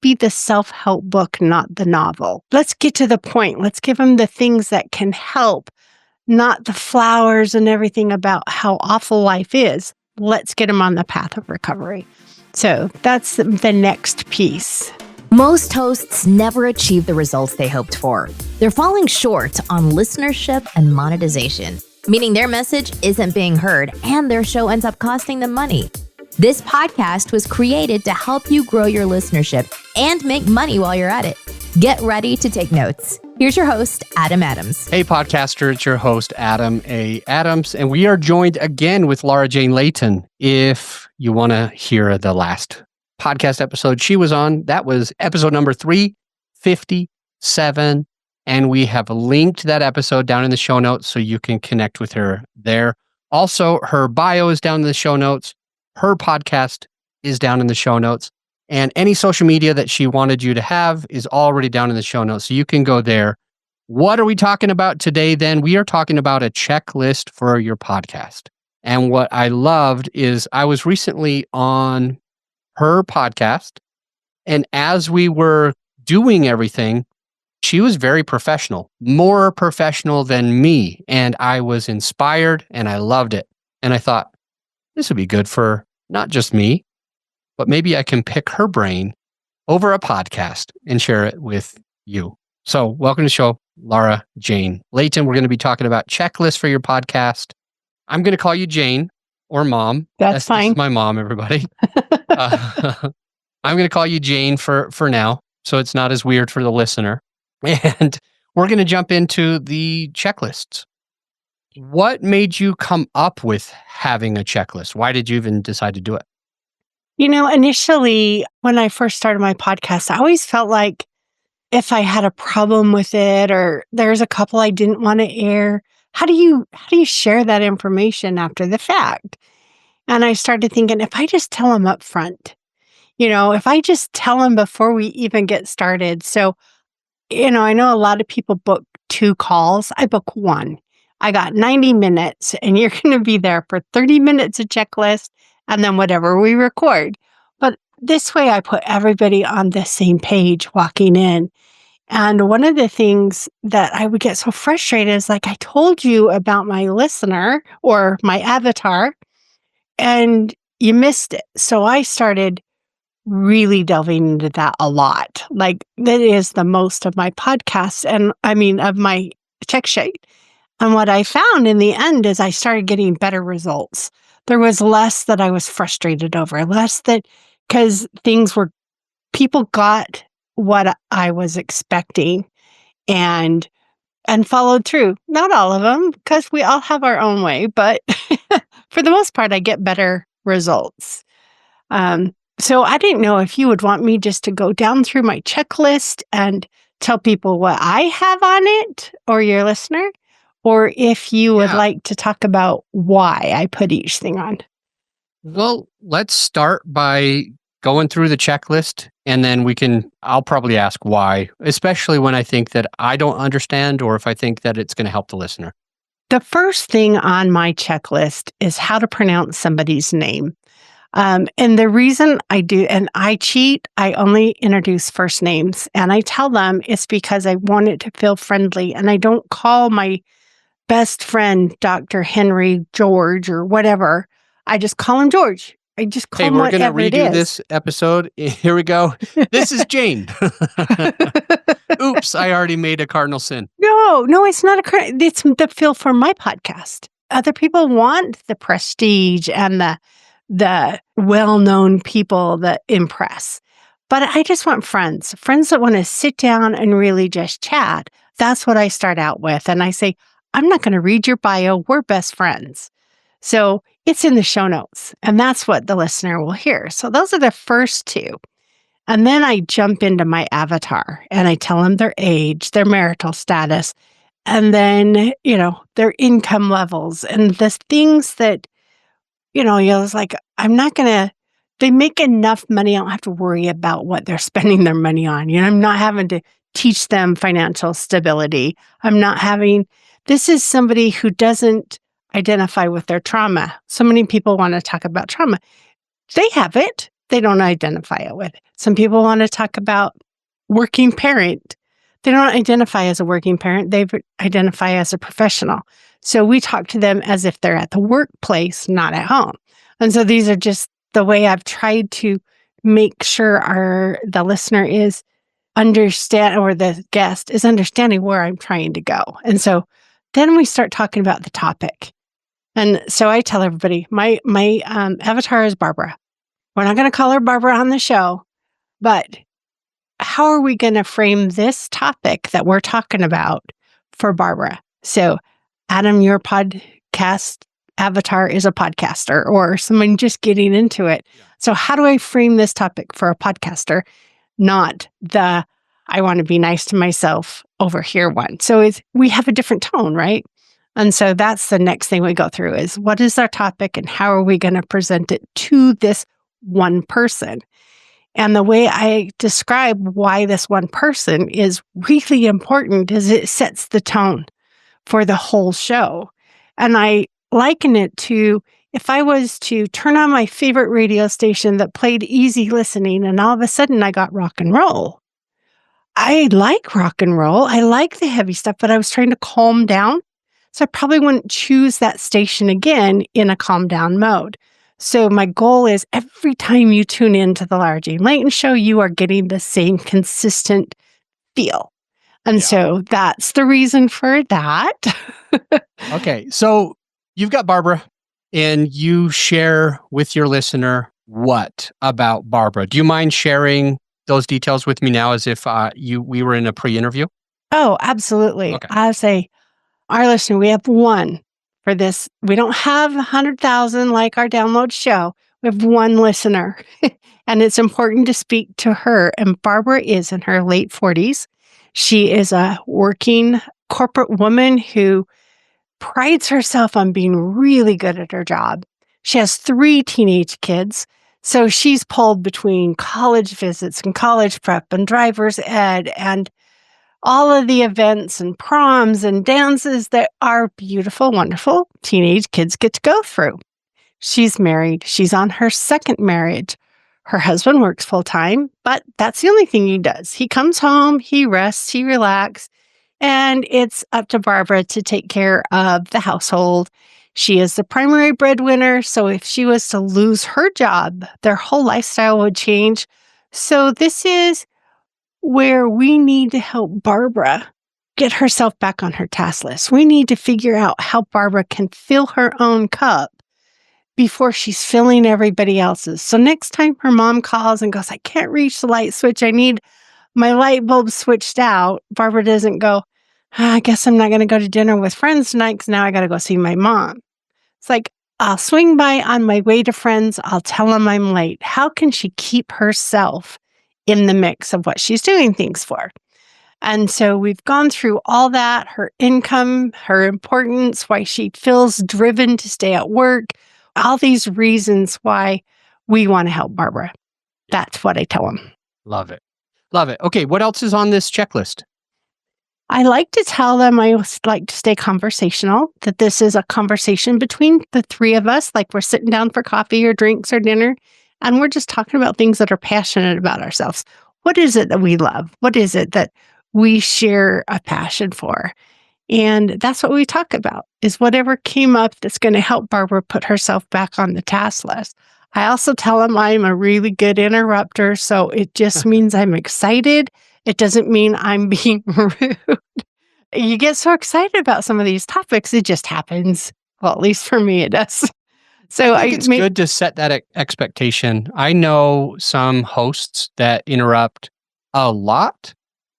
be the self-help book, not the novel. Let's get to the point. Let's give them the things that can help, not the flowers and everything about how awful life is. Let's get them on the path of recovery. So that's the next piece. Most hosts never achieve the results they hoped for. They're falling short on listenership and monetization, meaning their message isn't being heard and their show ends up costing them money. This podcast was created to help you grow your listenership and make money while you're at it. Get ready to take notes. Here's your host, Adam Adams. Hey, podcaster, it's your host, Adam A. Adams, and we are joined again with Laura Jane Layton. If you want to hear the last podcast episode she was on, that was episode number 357, and we have linked that episode down in the show notes so you can connect with her there. Also, her bio is down in the show notes. Her podcast is down in the show notes. And any social media that she wanted you to have is already down in the show notes. So you can go there. What are we talking about today then? We are talking about a checklist for your podcast. And what I loved is I was recently on her podcast. And as we were doing everything, she was very professional, more professional than me. And I was inspired and I loved it. And I thought, this would be good for not just me, but maybe I can pick her brain over a podcast and share it with you. So welcome to the show, Laura Jane Layton. We're going to be talking about checklists for your podcast. I'm going to call you Jane or Mom. That's fine. That's my mom, everybody. I'm going to call you Jane for now, so it's not as weird for the listener. And we're going to jump into the checklists. What made you come up with having a checklist? Why did you even decide to do it? You know, initially, when I first started my podcast, I always felt like if I had a problem with it or there's a couple I didn't want to air, how do you share that information after the fact? And I started thinking, if I just tell them up front, if I just tell them before we even get started. So, I know a lot of people book 2 calls. I book 1. I got 90 minutes and you're going to be there for 30 minutes of checklist and then whatever we record. But this way I put everybody on the same page walking in. And one of the things that I would get so frustrated is like, I told you about my listener or my avatar and you missed it. So I started really delving into that a lot. Like that is the most of my podcast and of my check sheet. And what I found in the end is I started getting better results. There was less that I was frustrated over, because people got what I was expecting and followed through. Not all of them, because we all have our own way, but for the most part, I get better results. So I didn't know if you would want me just to go down through my checklist and tell people what I have on it or your listener, or if you would like to talk about why I put each thing on. Well, let's start by going through the checklist and then I'll probably ask why, especially when I think that I don't understand or if I think that it's going to help the listener. The first thing on my checklist is how to pronounce somebody's name. And the reason I do, and I cheat, I only introduce first names and I tell them it's because I want it to feel friendly and I don't call my best friend, Dr. Henry George or whatever. I just call him George. I just call him whatever it is. We're going to redo this episode. Here we go. This is Jane. Oops, I already made a cardinal sin. No, it's not it's the feel for my podcast. Other people want the prestige and the well-known people that impress. But I just want friends that want to sit down and really just chat. That's what I start out with. And I say, I'm not going to read your bio. We're best friends. So it's in the show notes, and that's what the listener will hear. So those are the first 2. And then I jump into my avatar and I tell them their age, their marital status, and then, their income levels and the things that, it's like, they make enough money. I don't have to worry about what they're spending their money on. I'm not having to teach them financial stability. This is somebody who doesn't identify with their trauma. So many people want to talk about trauma. They have it. They don't identify it with. Some people want to talk about working parent. They don't identify as a working parent. They identify as a professional. So we talk to them as if they're at the workplace, not at home. And so these are just the way I've tried to make sure the listener is understand, or the guest is understanding where I'm trying to go. And so then we start talking about the topic. And so I tell everybody, my avatar is Barbara. We're not going to call her Barbara on the show, but how are we going to frame this topic that we're talking about for Barbara? So, Adam, your podcast avatar is a podcaster or someone just getting into it. Yeah. So, how do I frame this topic for a podcaster? Not the I want to be nice to myself over here one. So, we have a different tone, right? And so that's the next thing we go through is what is our topic and how are we going to present it to this one person? And the way I describe why this one person is really important is it sets the tone for the whole show. And I liken it to if I was to turn on my favorite radio station that played easy listening and all of a sudden I got rock and roll. I like rock and roll. I like the heavy stuff, but I was trying to calm down. So I probably wouldn't choose that station again in a calm down mode. So my goal is every time you tune into the Lara Jane Layton show, you are getting the same consistent feel. And so that's the reason for that. Okay. So you've got Barbara and you share with your listener what about Barbara? Do you mind sharing those details with me now as if we were in a pre-interview? Oh, absolutely. Okay. I say, our listener, we have one for this. We don't have 100,000 like our download show. We have one listener, and it's important to speak to her. And Barbara is in her late 40s. She is a working corporate woman who prides herself on being really good at her job. She has 3 teenage kids. So she's pulled between college visits and college prep and driver's ed and all of the events and proms and dances that our beautiful, wonderful teenage kids get to go through. She's married. She's on her second marriage. Her husband works full time, but that's the only thing he does. He comes home, he rests, he relaxes, and it's up to Barbara to take care of the household. She is the primary breadwinner, so if she was to lose her job, their whole lifestyle would change. So this is where we need to help Barbara get herself back on her task list. We need to figure out how Barbara can fill her own cup before she's filling everybody else's. So next time her mom calls and goes, I can't reach the light switch, I need my light bulb switched out, Barbara doesn't go, I guess I'm not going to go to dinner with friends tonight because now I got to go see my mom. It's like, I'll swing by on my way to friends. I'll tell them I'm late. How can she keep herself in the mix of what she's doing things for? And so we've gone through all that, her income, her importance, why she feels driven to stay at work, all these reasons why we want to help Barbara. That's what I tell them. Love it. Love it. Okay, what else is on this checklist? I like to tell them I like to stay conversational, that this is a conversation between the 3 of us, like we're sitting down for coffee or drinks or dinner, and we're just talking about things that are passionate about ourselves. What is it that we love? What is it that we share a passion for? And that's what we talk about, is whatever came up that's going to help Barbara put herself back on the task list. I also tell them I'm a really good interrupter, so it just means I'm excited. It doesn't mean I'm being rude. You get so excited about some of these topics, it just happens. Well, at least for me, it does. So I think it's good to set that expectation. I know some hosts that interrupt a lot,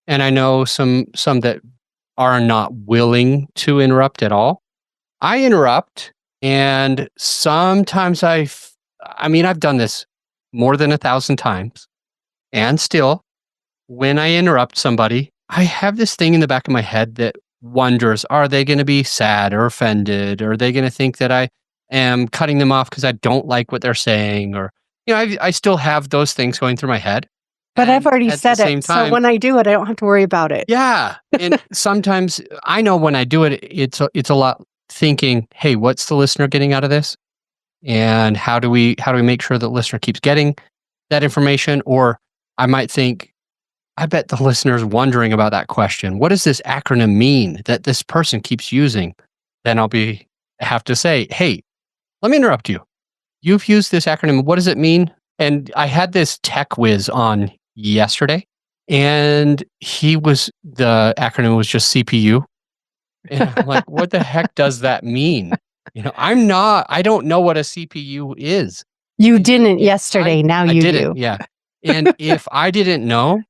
and I know some that are not willing to interrupt at all. I interrupt, and sometimes I've done this more than 1,000 times, and still, when I interrupt somebody, I have this thing in the back of my head that wonders, are they going to be sad or offended? Or are they going to think that I am cutting them off because I don't like what they're saying? Or, I still have those things going through my head. But I've already said it, so when I do it, I don't have to worry about it. Yeah, and sometimes I know when I do it, it's a lot thinking, hey, what's the listener getting out of this? And how do we make sure the listener keeps getting that information, or I might think, I bet the listener's wondering about that question. What does this acronym mean that this person keeps using? Then have to say, hey, let me interrupt you. You've used this acronym. What does it mean? And I had this tech whiz on yesterday, and the acronym was just CPU. And I'm like, what the heck does that mean? I don't know what a CPU is. You And didn't if yesterday, now I you didn't, do. yeah. And if I didn't know,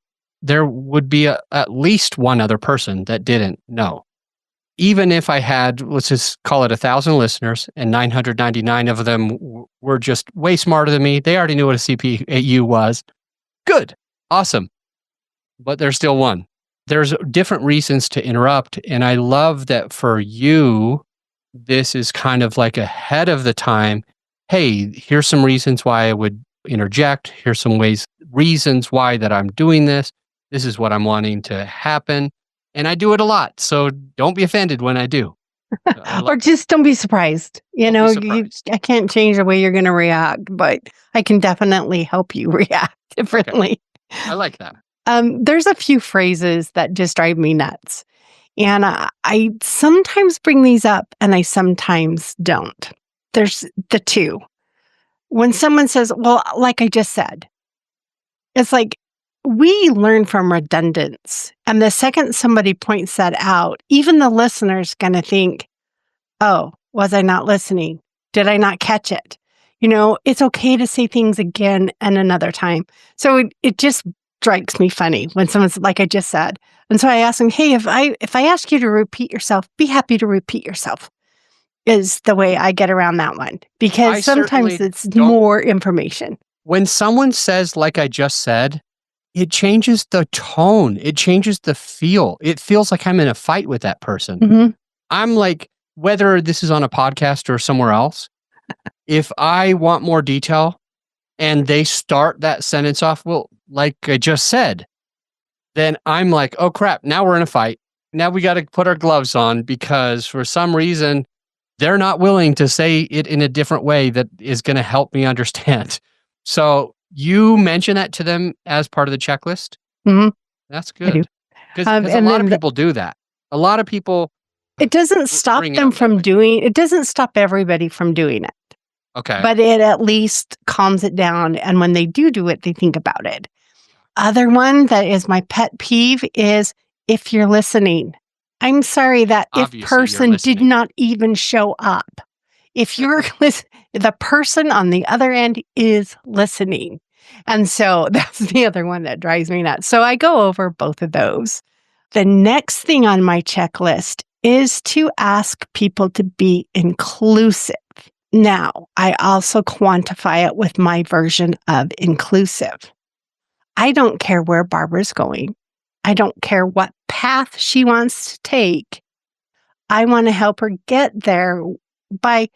there would be at least one other person that didn't know. Even if I had, let's just call it 1,000 listeners, and 999 of them were just way smarter than me. They already knew what a CPU was. Good. Awesome. But there's still one. There's different reasons to interrupt. And I love that for you, this is kind of like ahead of the time. Hey, here's some reasons why I would interject. Here's some reasons why that I'm doing this. This is what I'm wanting to happen. And I do it a lot. So don't be offended when I do. Or just don't be surprised. Don't be surprised. I can't change the way you're going to react, but I can definitely help you react differently. I like that. There's a few phrases that just drive me nuts. And I sometimes bring these up and I sometimes don't. There's the two. When someone says, well, like I just said, it's like we learn from redundance. And the second somebody points that out, even the listener's going to think, oh, was I not listening? Did I not catch it? It's okay to say things again and another time. So it just strikes me funny when someone's like I just said. And so I ask them, hey, if I ask you to repeat yourself, be happy to repeat yourself, is the way I get around that one. Because sometimes it's more information. When someone says, like I just said, it changes the tone. It changes the feel. It feels like I'm in a fight with that person. Mm-hmm. I'm like, whether this is on a podcast or somewhere else, if I want more detail and they start that sentence off, well, like I just said, then I'm like, oh crap, now we're in a fight. Now we got to put our gloves on because for some reason, they're not willing to say it in a different way that is going to help me understand. So you mention that to them as part of the checklist. Mm-hmm. That's good. Because a lot of people do that. A lot of people. It doesn't stop them from it doesn't stop everybody from doing it. Okay. But it at least calms it down. And when they do it, they think about it. Other one that is my pet peeve is if you're listening. I'm sorry that Obviously, if person did not even show up. If you're the person on the other end is listening. And so that's the other one that drives me nuts. So I go over both of those. The next thing on my checklist is to ask people to be inclusive. Now, I also quantify it with my version of inclusive. I don't care where Barbara's going. I don't care what path she wants to take. I want to help her get there by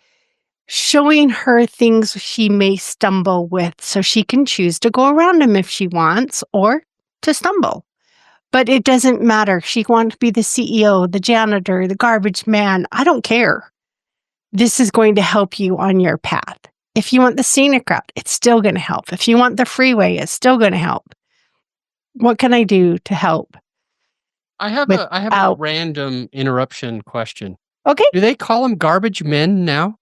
showing her things she may stumble with so she can choose to go around them if she wants or to stumble. But it doesn't matter. She wants to be the CEO, the janitor, the garbage man. I don't care. This is going to help you on your path. If you want the scenic route, it's still going to help. If you want the freeway, it's still going to help. What can I do to help? I have a random interruption question. Okay. Do they call them garbage men now?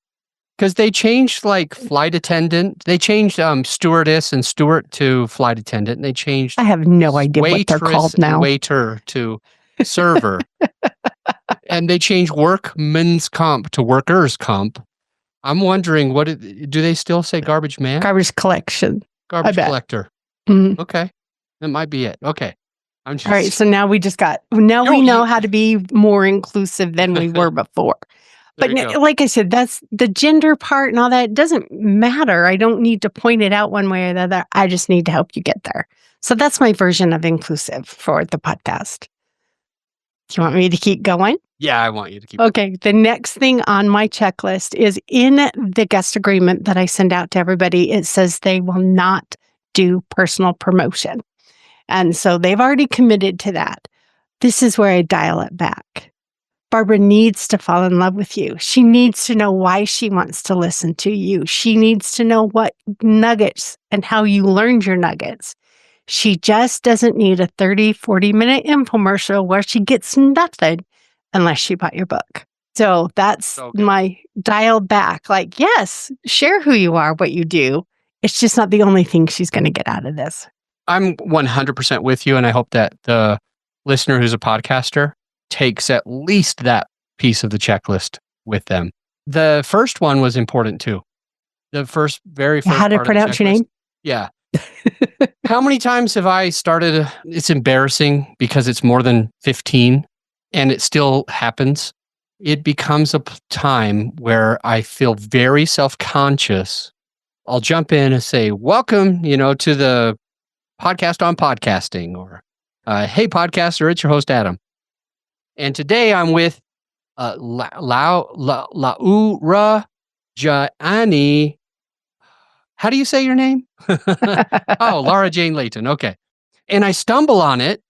Because they changed like flight attendant. They changed stewardess and steward to flight attendant. And they changed. I have no idea what they're called now. Waiter to server. And they changed workman's comp to workers' comp. I'm wondering, do they still say garbage man? Garbage collection. Garbage collector. Mm-hmm. Okay. That might be it. Okay. All right. So now we know how to be more inclusive than we were before. But like I said, that's the gender part and all that. It doesn't matter. I don't need to point it out one way or the other. I just need to help you get there. So that's my version of inclusive for the podcast. Do you want me to keep going? Yeah, I want you to keep going. The next thing on my checklist is in the guest agreement that I send out to everybody. It says they will not do personal promotion. And so they've already committed to that. This is where I dial it back. Barbara needs to fall in love with you. She needs to know why she wants to listen to you. She needs to know what nuggets and how you learned your nuggets. She just doesn't need a 30, 40-minute infomercial where she gets nothing unless she bought your book. So that's So good. my dial back. Like, yes, share who you are, what you do. It's just not the only thing she's going to get out of this. I'm 100% with you, and I hope that the listener who's a podcaster takes at least that piece of the checklist with them. The first one was important too. The very first How to part of the pronounce your checklist. name? Yeah. How many times have I started? It's embarrassing because it's more than 15 and it still happens. It becomes a time where I feel very self-conscious. I'll jump in and say, welcome, to the podcast on podcasting, or hey, podcaster, it's your host, Adam. And today I'm with Laura Jani. How do you say your name? Oh, Laura Jane Layton. Okay. And I stumble on it.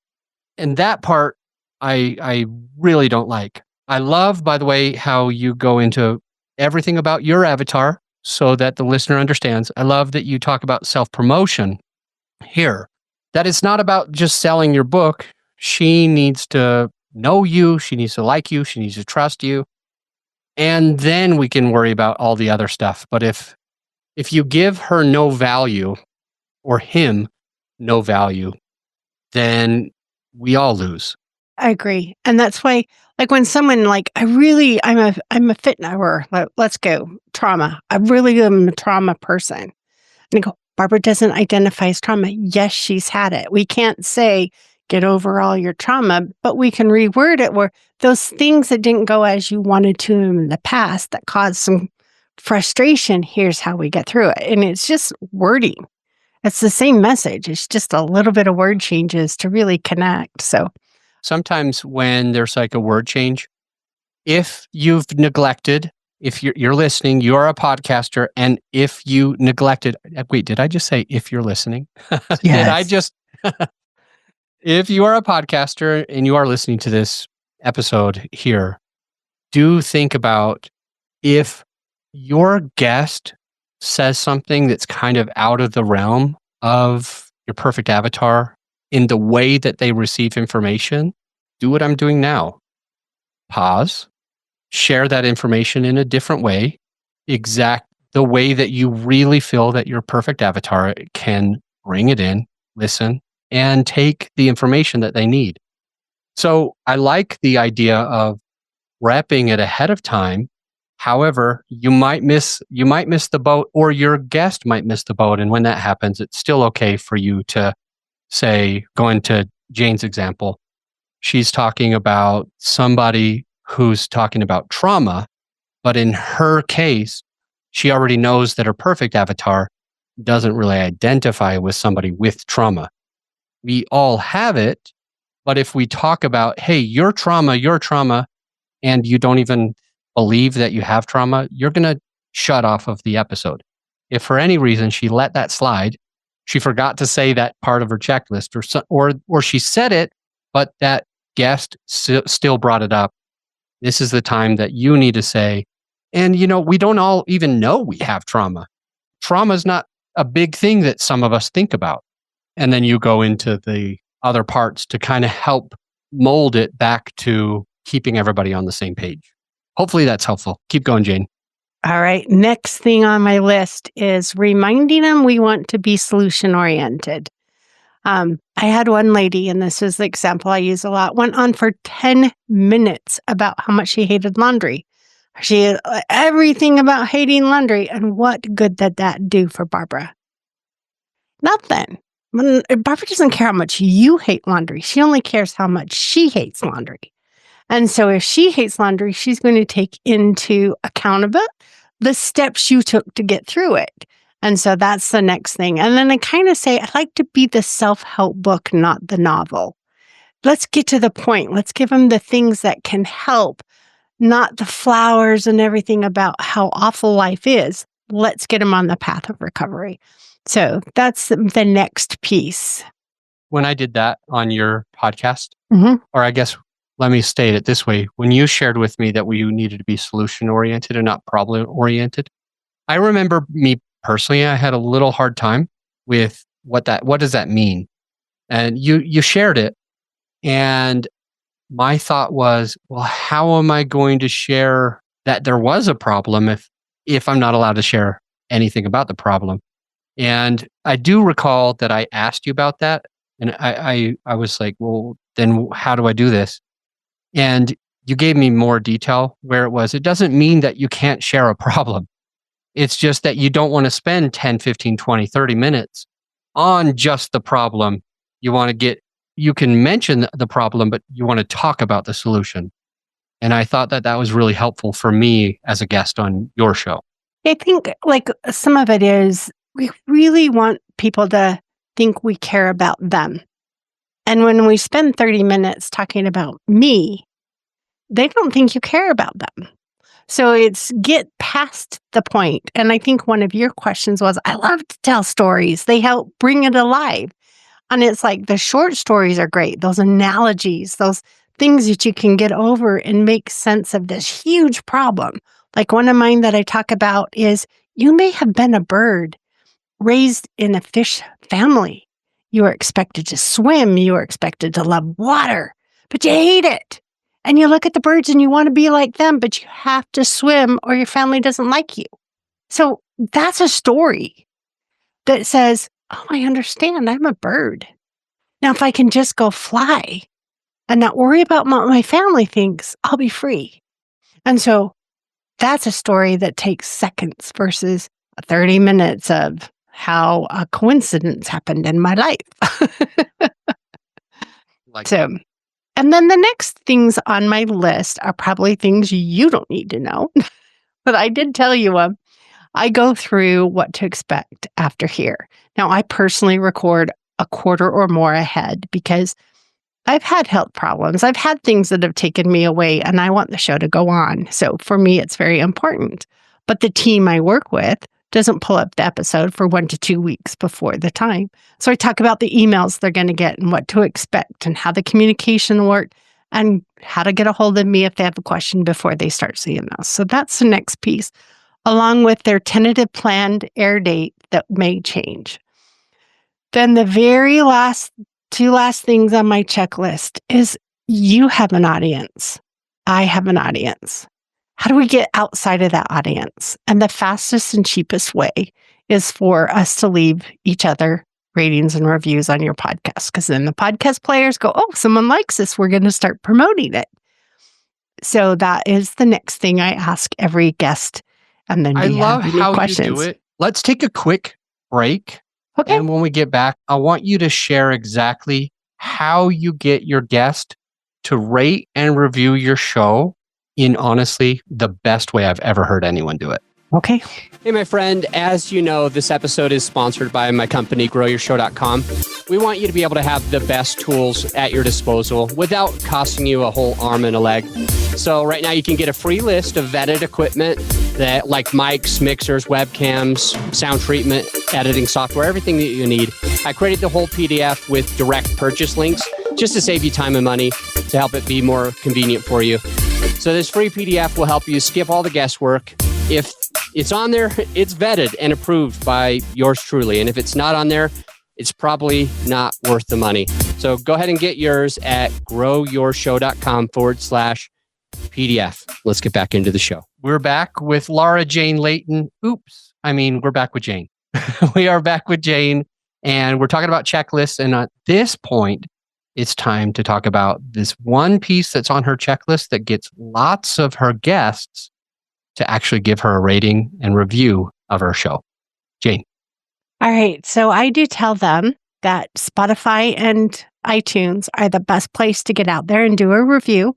And that part I really don't like. I love, by the way, how you go into everything about your avatar so that the listener understands. I love that you talk about self-promotion here, that it's not about just selling your book. She needs to know you. She needs to like you. She needs to trust you. And then we can worry about all the other stuff. But if you give her no value, or him no value, then we all lose. I agree. And that's why, like when someone like, I'm a fit or let's go trauma. I really am a trauma person. And I go, Barbara doesn't identify as trauma. Yes, she's had it. We can't say get over all your trauma, but we can reword it where those things that didn't go as you wanted to in the past that caused some frustration, here's how we get through it. And it's just wording. It's the same message. It's just a little bit of word changes to really connect. So Sometimes when there's like a word change, if you've neglected, if you're listening, you're a podcaster, and if you neglected, wait, did I just say if you're listening? Did I yes. just, if you are a podcaster and you are listening to this episode here, do think about if your guest says something that's kind of out of the realm of your perfect avatar in the way that they receive information, do what I'm doing now. Pause, share that information in a different way, exact the way that you really feel that your perfect avatar can bring it in, listen, and take the information that they need. So I like the idea of repping it ahead of time. However, you might miss the boat, or your guest might miss the boat. And when that happens, it's still okay for you to say, going to Jane's example, she's talking about somebody who's talking about trauma, but in her case, she already knows that her perfect avatar doesn't really identify with somebody with trauma. We all have it, but if we talk about, hey, your trauma, and you don't even believe that you have trauma, you're going to shut off of the episode. If for any reason she let that slide, she forgot to say that part of her checklist, or she said it, but that guest still brought it up, this is the time that you need to say, and we don't all even know we have trauma. Trauma is not a big thing that some of us think about. And then you go into the other parts to kind of help mold it back to keeping everybody on the same page. Hopefully that's helpful. Keep going, Jane. All right. Next thing on my list is reminding them we want to be solution oriented. I had one lady, and this is the example I use a lot, went on for 10 minutes about how much she hated laundry. She had everything about hating laundry. And what good did that do for Barbara? Nothing. Barbara doesn't care how much you hate laundry. She only cares how much she hates laundry. And so if she hates laundry, she's going to take into account the steps you took to get through it. And so that's the next thing. And then I kind of say, I like to be the self-help book, not the novel. Let's get to the point. Let's give them the things that can help, not the flowers and everything about how awful life is. Let's get them on the path of recovery. So that's the next piece. When I did that on your podcast, Mhm. or I guess let me state it this way. When you shared with me that we needed to be solution oriented and not problem oriented, I remember me personally, I had a little hard time with what does that mean? And you shared it. And my thought was, well, how am I going to share that there was a problem if I'm not allowed to share anything about the problem? And I do recall that I asked you about that. And I was like, well, then how do I do this? And you gave me more detail where it was. It doesn't mean that you can't share a problem. It's just that you don't want to spend 10, 15, 20, 30 minutes on just the problem. You can mention the problem, but you want to talk about the solution. And I thought that was really helpful for me as a guest on your show. I think like some of it is we really want people to think we care about them. And when we spend 30 minutes talking about me, they don't think you care about them. So it's get past the point. And I think one of your questions was, I love to tell stories. They help bring it alive. And it's like the short stories are great. Those analogies, those things that you can get over and make sense of this huge problem. Like one of mine that I talk about is you may have been a bird raised in a fish family. You were expected to swim. You were expected to love water, but you hate it. And you look at the birds and you want to be like them, but you have to swim or your family doesn't like you. So that's a story that says, oh, I understand. I'm a bird. Now, if I can just go fly and not worry about what my family thinks, I'll be free. And so that's a story that takes seconds versus 30 minutes of how a coincidence happened in my life. So, and then the next things on my list are probably things you don't need to know. But I did tell you, I go through what to expect after here. Now, I personally record a quarter or more ahead because I've had health problems. I've had things that have taken me away, and I want the show to go on. So for me, it's very important. But the team I work with doesn't pull up the episode for 1 to 2 weeks before the time. So I talk about the emails they're going to get and what to expect and how the communication work and how to get a hold of me if they have a question before they start seeing us. So that's the next piece, along with their tentative planned air date that may change. Then the very two last things on my checklist is you have an audience. I have an audience. How do we get outside of that audience? And the fastest and cheapest way is for us to leave each other ratings and reviews on your podcast, because then the podcast players go, oh, someone likes this. We're going to start promoting it. So that is the next thing I ask every guest. And then I love how you do it. Let's take a quick break. Okay. And when we get back, I want you to share exactly how you get your guest to rate and review your show in honestly the best way I've ever heard anyone do it. Okay. Hey, my friend, as you know, this episode is sponsored by my company, GrowYourShow.com. We want you to be able to have the best tools at your disposal without costing you a whole arm and a leg. So right now you can get a free list of vetted equipment that like mics, mixers, webcams, sound treatment, editing software, everything that you need. I created the whole PDF with direct purchase links just to save you time and money, to help it be more convenient for you. So this free PDF will help you skip all the guesswork. If it's on there, it's vetted and approved by yours truly. And if it's not on there, it's probably not worth the money. So go ahead and get yours at growyourshow.com/PDF. Let's get back into the show. We're back with Laura Jane Layton. We're back with Jane. We are back with Jane, and we're talking about checklists. And at this point, it's time to talk about this one piece that's on her checklist that gets lots of her guests to actually give her a rating and review of her show. Jane. All right. So I do tell them that Spotify and iTunes are the best place to get out there and do a review.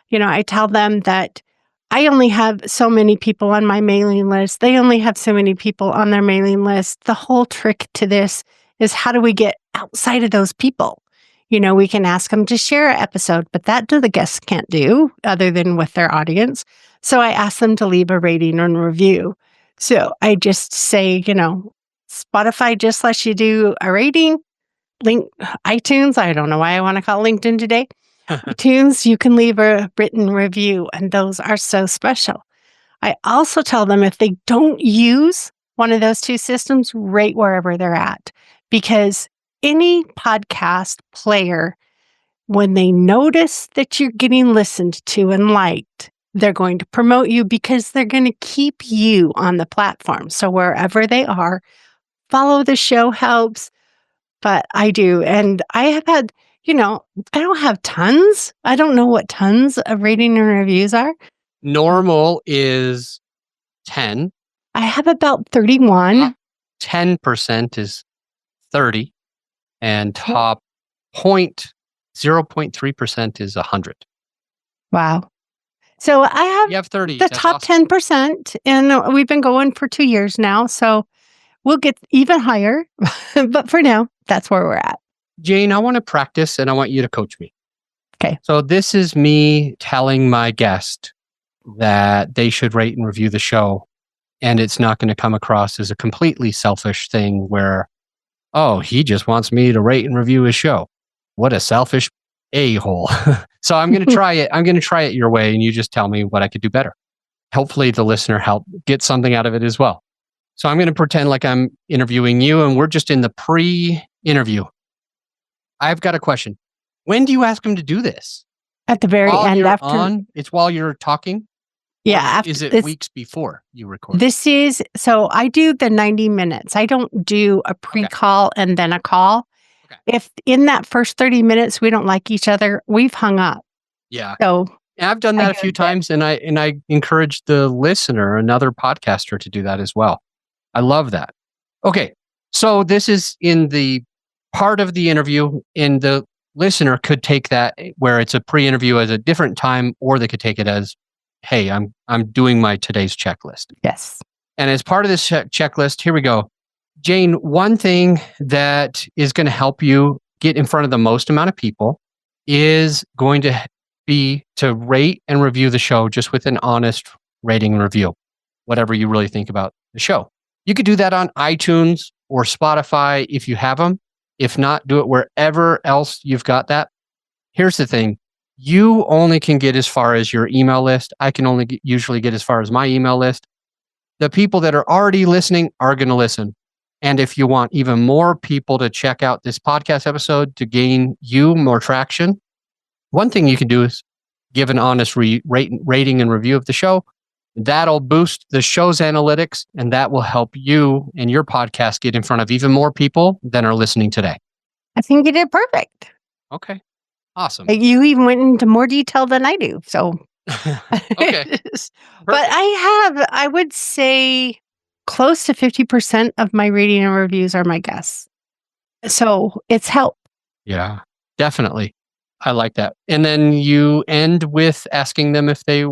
You know, I tell them that I only have so many people on my mailing list. They only have so many people on their mailing list. The whole trick to this is how do we get outside of those people? You know, we can ask them to share an episode, but that the guests can't do other than with their audience. So I ask them to leave a rating and review. So I just say, you know, Spotify just lets you do a rating, link iTunes. I don't know why I want to call LinkedIn today. iTunes, you can leave a written review, and those are so special. I also tell them if they don't use one of those two systems, rate wherever they're at. Because any podcast player, when they notice that you're getting listened to and liked, they're going to promote you because they're going to keep you on the platform. So wherever they are, follow the show helps. But I do. And I have had, I don't have tons. I don't know what tons of rating and reviews are. Normal is 10. I have about 31. 10% is 30. And top 0.3% is 100. Wow. So I You have 30. the That's top awesome. 10%, and we've been going for 2 years now. So we'll get even higher. But for now, that's where we're at. Jane, I want to practice and I want you to coach me. Okay. So this is me telling my guest that they should rate and review the show. And it's not going to come across as a completely selfish thing where, oh, he just wants me to rate and review his show. What a selfish a-hole. So I'm going to try it. I'm going to try it your way, and you just tell me what I could do better. Hopefully the listener get something out of it as well. So I'm going to pretend like I'm interviewing you, and we're just in the pre-interview. I've got a question. When do you ask them to do this? At the very end after. It's while you're talking? Yeah. Or After is it weeks before you record? So I do the 90 minutes. I don't do a pre-call and then a call. Okay. If in that first 30 minutes we don't like each other, we've hung up. Yeah. So and I've done that a few times, and I encourage the listener, another podcaster, to do that as well. I love that. Okay. So this is in the part of the interview, and the listener could take that where it's a pre-interview as a different time, or they could take it as, hey, I'm doing my today's checklist. Yes. And as part of this checklist, here we go. Jane, one thing that is going to help you get in front of the most amount of people is going to be to rate and review the show just with an honest rating and review, whatever you really think about the show. You could do that on iTunes or Spotify if you have them. If not, do it wherever else you've got that. Here's the thing. You only can get as far as your email list. I can only usually get as far as my email list. The people that are already listening are going to listen. And if you want even more people to check out this podcast episode to gain you more traction, one thing you can do is give an honest rating and review of the show. That'll boost the show's analytics, and that will help you and your podcast get in front of even more people than are listening today. I think you did perfect. Okay. Awesome. You even went into more detail than I do. So, okay. But I would say close to 50% of my rating and reviews are my guests. So it's help. Yeah, definitely. I like that. And then you end with asking them if they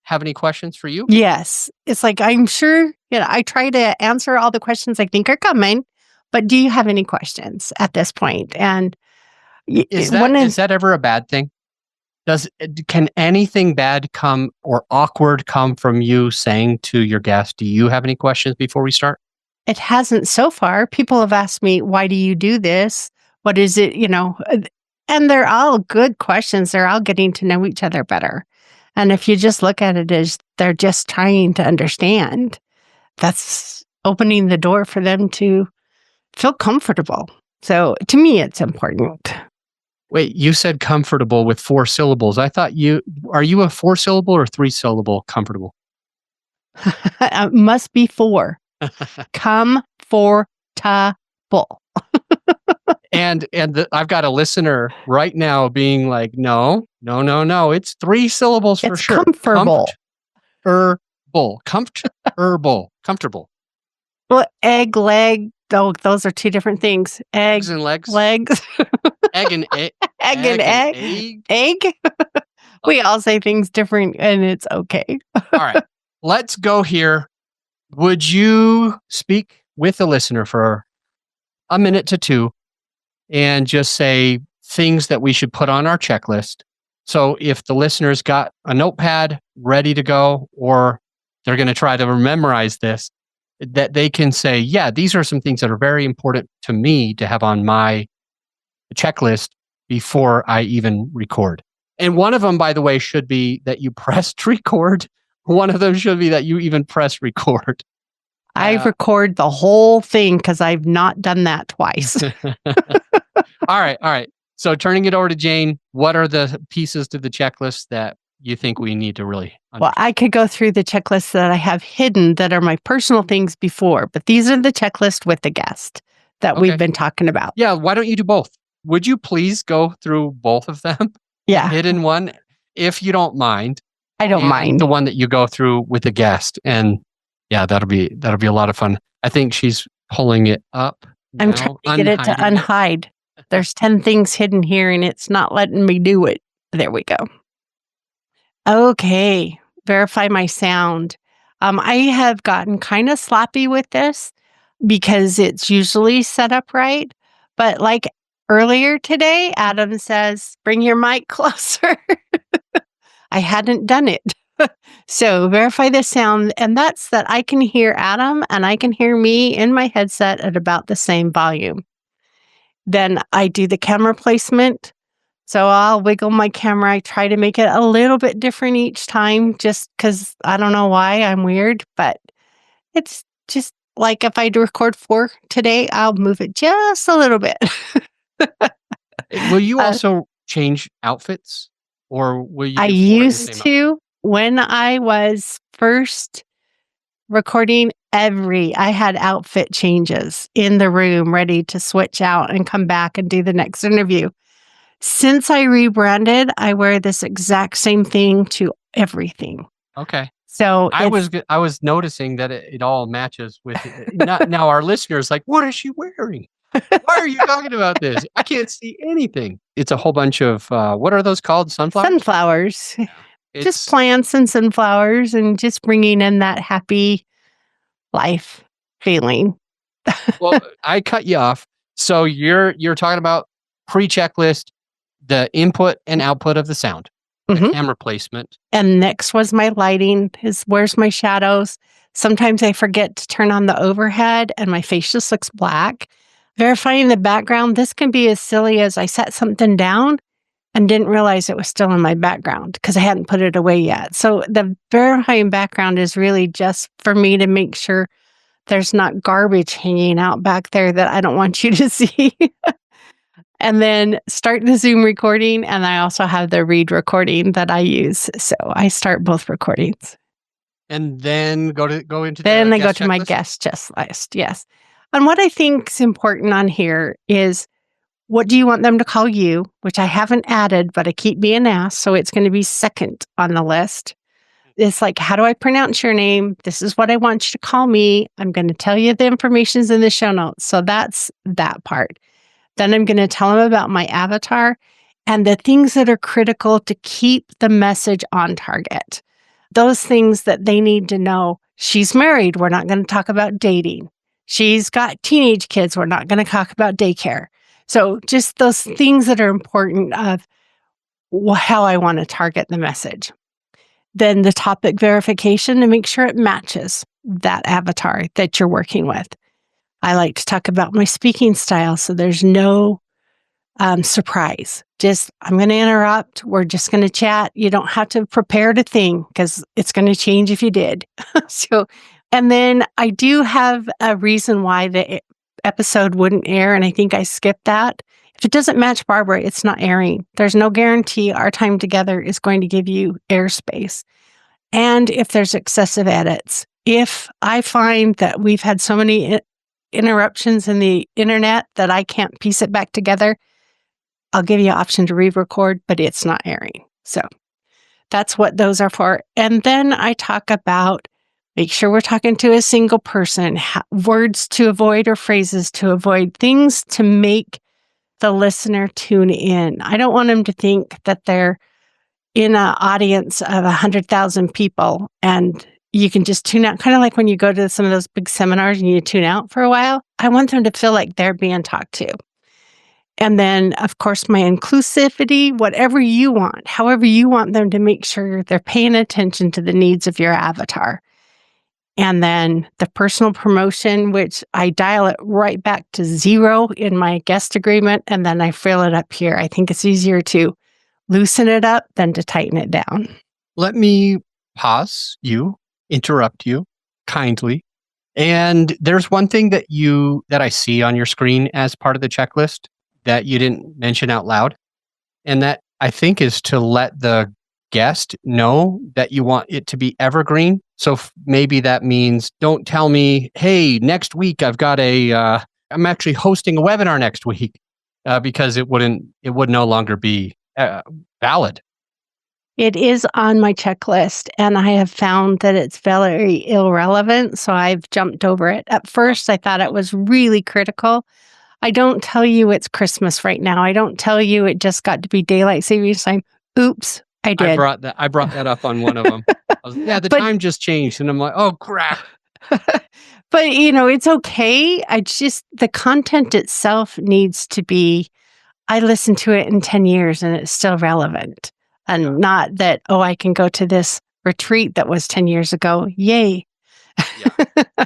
have any questions for you? Yes. It's like, I'm sure, I try to answer all the questions I think are coming, but do you have any questions at this point? And is that ever a bad thing? Can anything bad come or awkward come from you saying to your guest, do you have any questions before we start? It hasn't so far. People have asked me, why do you do this? What is it? And they're all good questions. They're all getting to know each other better. And if you just look at it as they're just trying to understand, that's opening the door for them to feel comfortable. So to me, it's important. Wait, you said comfortable with 4 syllables. I thought are you a 4-syllable or 3-syllable comfortable? Must be 4. Comfortable. And I've got a listener right now being like, no, it's 3 syllables for sure. Comfortable. Comfortable. Well, egg, leg. Oh, those are 2 different things. Eggs and legs. Legs. Egg and egg. Egg and egg. Egg. We all say things different, and it's okay. All right. Let's go here. Would you speak with the listener for a minute to 2 and just say things that we should put on our checklist? So if the listener's got a notepad ready to go, or they're going to try to memorize this, that they can say, yeah, these are some things that are very important to me to have on my checklist. before I even record. And one of them, by the way, should be that you pressed record. One of them should be that you even press record. I record the whole thing because I've not done that twice. All right. So turning it over to Jane, what are the pieces to the checklist that you think we need to really Well, I could go through the checklists that I have hidden that are my personal things before, but these are the checklist with the guest that we've been talking about. Yeah, why don't you do both? Would you please go through both of them? Yeah. The hidden one, if you don't mind. I don't mind. The one that you go through with the guest. And yeah, that'll be a lot of fun. I think she's pulling it up. I'm trying to get it to unhide. There's 10 things hidden here and it's not letting me do it. There we go. Okay. Verify my sound. I have gotten kind of sloppy with this because it's usually set up right. But like earlier today, Adam says, bring your mic closer. I hadn't done it. So verify the sound. And that's that I can hear Adam and I can hear me in my headset at about the same volume. Then I do the camera placement. So I'll wiggle my camera. I try to make it a little bit different each time just because I don't know why I'm weird, but it's just like if I record 4 today, I'll move it just a little bit. Will you also change outfits or will you? I used to when I was first recording I had outfit changes in the room ready to switch out and come back and do the next interview. Since I rebranded, I wear this exact same thing to everything. Okay. So I was noticing that it all matches with now our listeners like, what is she wearing? Why are you talking about this? I can't see anything. It's a whole bunch of what are those called? Sunflowers? Sunflowers. Just plants and sunflowers and just bringing in that happy life feeling. Well, I cut you off. So you're talking about pre-checklist, the input and output of the sound, the camera placement. And next was my lighting. Where's my shadows? Sometimes I forget to turn on the overhead and my face just looks black. Verifying the background. This can be as silly as I set something down and didn't realize it was still in my background because I hadn't put it away yet. So the verifying background is really just for me to make sure there's not garbage hanging out back there that I don't want you to see. And then start the Zoom recording. And I also have the read recording that I use. So I start both recordings. And then go into then I go to my guest checklist. Yes. And what I think is important on here is what do you want them to call you, which I haven't added, but I keep being asked. So it's going to be second on the list. It's like, how do I pronounce your name? This is what I want you to call me. I'm going to tell you the information's in the show notes. So that's that part. Then I'm going to tell them about my avatar and the things that are critical to keep the message on target. Those things that they need to know. She's married. We're not going to talk about dating. She's got teenage kids. We're not going to talk about daycare. So just those things that are important of how I want to target the message. Then the topic verification to make sure it matches that avatar that you're working with. I like to talk about my speaking style so there's no surprise. Just, I'm going to interrupt. We're just going to chat. You don't have to prepare to think because it's going to change if you did. And then I do have a reason why the episode wouldn't air, and I think I skipped that. If it doesn't match Barbara, it's not airing. There's no guarantee our time together is going to give you airspace. And if there's excessive edits, if I find that we've had so many interruptions in the internet that I can't piece it back together, I'll give you an option to re-record, but it's not airing. So that's what those are for. And then I talk about make sure we're talking to a single person, words to avoid or phrases to avoid, things to make the listener tune in. I don't want them to think that they're in an audience of 100,000 people and you can just tune out, kind of like when you go to some of those big seminars and you tune out for a while. I want them to feel like they're being talked to. And then, of course, my inclusivity, whatever you want, however you want them to make sure they're paying attention to the needs of your avatar. And then the personal promotion, which I dial it right back to 0 in my guest agreement, and then I fill it up here. I think it's easier to loosen it up than to tighten it down. Let me pause you, interrupt you kindly. And there's one thing that I see on your screen as part of the checklist that you didn't mention out loud. And that I think is to let the guest know that you want it to be evergreen. So maybe that means don't tell me, hey, next week I'm actually hosting a webinar next week, because it would no longer be valid. It is on my checklist, and I have found that it's very irrelevant, so I've jumped over it. At first, I thought it was really critical. I don't tell you it's Christmas right now. I don't tell you it just got to be daylight savings time. Oops, I did. I brought that up on one of them. Time just changed, and I'm like, oh crap. But it's okay. The content itself needs to be, I listened to it in 10 years and it's still relevant. And not that, I can go to this retreat that was 10 years ago. Yay. Yeah.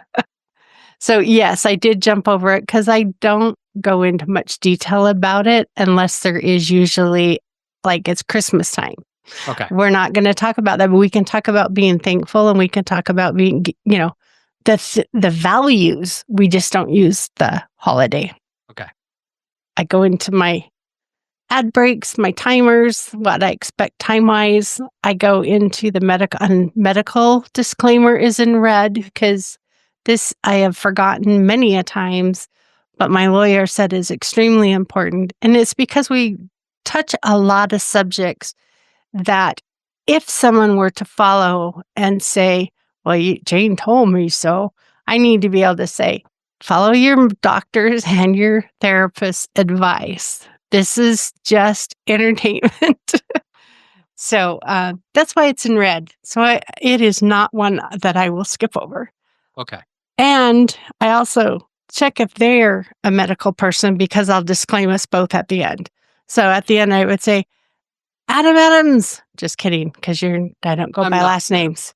So yes, I did jump over it because I don't go into much detail about it unless there is usually like it's Christmas time. Okay. We're not going to talk about that, but we can talk about being thankful and we can talk about being, the values. We just don't use the holiday. Okay. I go into my ad breaks, my timers, what I expect time-wise. I go into the medical disclaimer is in red because this I have forgotten many a times, but my lawyer said is extremely important. And it's because we touch a lot of subjects that if someone were to follow and say, well, Jane told me so, I need to be able to say, follow your doctor's and your therapist's advice. This is just entertainment. So that's why it's in red. So it is not one that I will skip over. Okay. And I also check if they're a medical person because I'll disclaim us both at the end. So at the end, I would say, Adam Adams. Just kidding, because I don't go by last names.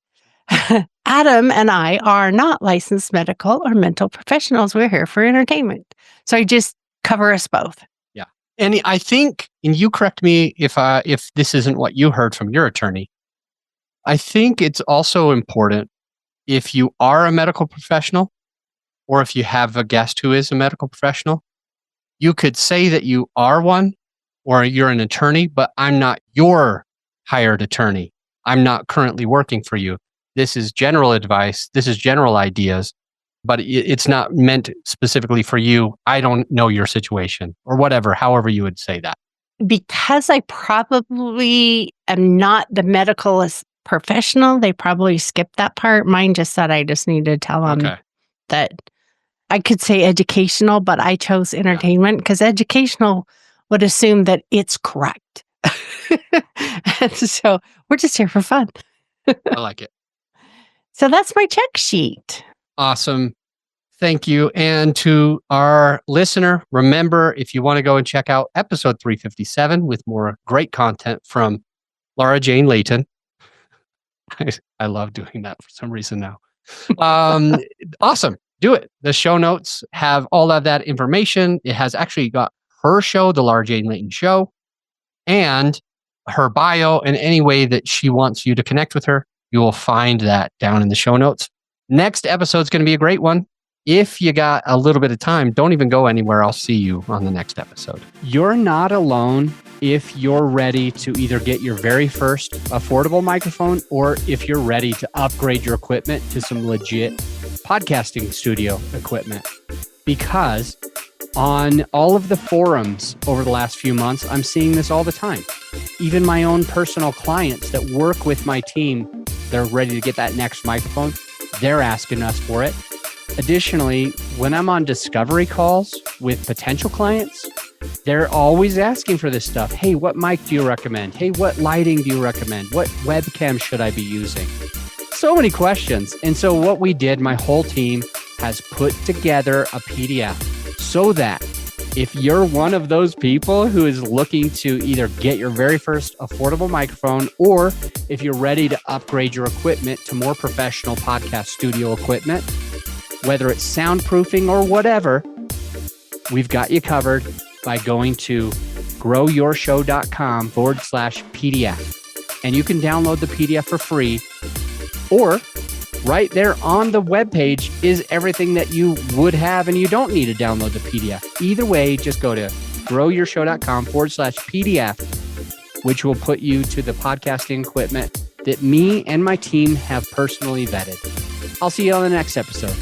Adam and I are not licensed medical or mental professionals. We're here for entertainment. So I just cover us both. Yeah. And I think, and you correct me if this isn't what you heard from your attorney, I think it's also important if you are a medical professional or if you have a guest who is a medical professional, you could say that you are one or you're an attorney, but I'm not your hired attorney. I'm not currently working for you. This is general advice. This is general ideas, but it's not meant specifically for you. I don't know your situation or whatever, however you would say that. Because I probably am not the medical professional, they probably skipped that part. Mine just said I just need to tell them that I could say educational, but I chose entertainment because educational would assume that it's correct. And so we're just here for fun. I like it. So that's my check sheet. Awesome. Thank you. And to our listener, remember, if you want to go and check out episode 357 with more great content from Laura Jane Layton. I love doing that for some reason now. Awesome. Do it. The show notes have all of that information. It has actually got her show, the Laura Jane Layton Show, and her bio and any way that she wants you to connect with her. You will find that down in the show notes. Next episode is going to be a great one. If you got a little bit of time, don't even go anywhere. I'll see you on the next episode. You're not alone if you're ready to either get your very first affordable microphone or if you're ready to upgrade your equipment to some legit podcasting studio equipment. Because on all of the forums over the last few months, I'm seeing this all the time. Even my own personal clients that work with my team, they're ready to get that next microphone. They're asking us for it. Additionally, when I'm on discovery calls with potential clients, they're always asking for this stuff. Hey, what mic do you recommend? Hey, what lighting do you recommend? What webcam should I be using? So many questions. And so what we did, my whole team has put together a PDF so that If you're one of those people who is looking to either get your very first affordable microphone, or if you're ready to upgrade your equipment to more professional podcast studio equipment, whether it's soundproofing or whatever, we've got you covered by going to growyourshow.com/PDF. And you can download the PDF for free, or right there on the webpage is everything that you would have, and you don't need to download the PDF. Either way, just go to growyourshow.com/PDF, which will put you to the podcasting equipment that me and my team have personally vetted. I'll see you on the next episode.